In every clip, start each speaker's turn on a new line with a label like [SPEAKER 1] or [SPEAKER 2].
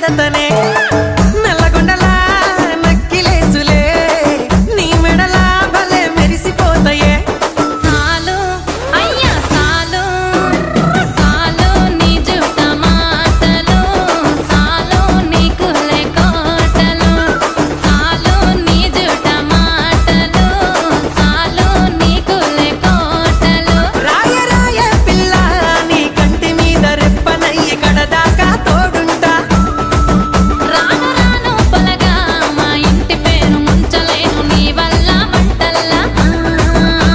[SPEAKER 1] కడతనే నల్లగొండలా నక్కిలేసులే నీ మెడలా భలే మెరిసిపోతాయే
[SPEAKER 2] సాలు అయ్యా సాలు సాలు నీ జుట్ట మాటలు సాలు నీకు లేకోటలు సాలు నీ జుట్ట మాటలు సాలు నీకు లేకోటలు
[SPEAKER 1] రాయ రాయ పిల్ల నీ కంటి మీద రెప్పనయ్యి కడదాకా తోడుంటా
[SPEAKER 2] రాను రాను పొలగా మా ఇంటి పేరు ముంచలేను నీ వల్ల మంటల్లా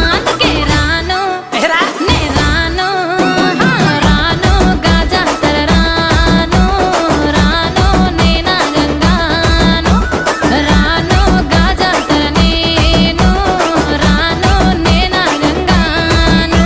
[SPEAKER 2] అందుకే రాను
[SPEAKER 1] ఏరా
[SPEAKER 2] నే రాను రాను గాజాతర రాను రాను నే నాగంగాను రాను గాజాతర నేను రాను నే నాగంగాను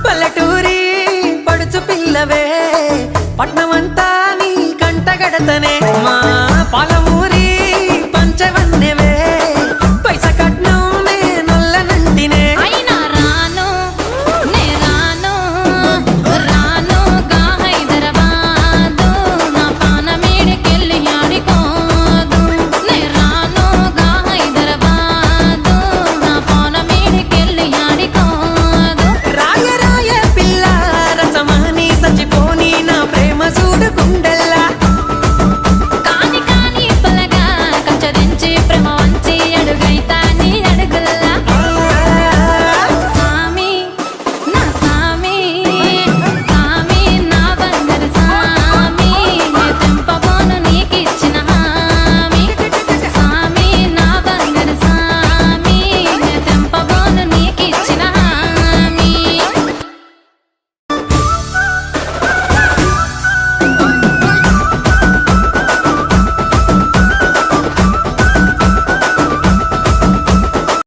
[SPEAKER 1] పల్లెటూరి పడుచు పిల్లవే పట్నమంతా నీ కంటగడతనే మా పాలము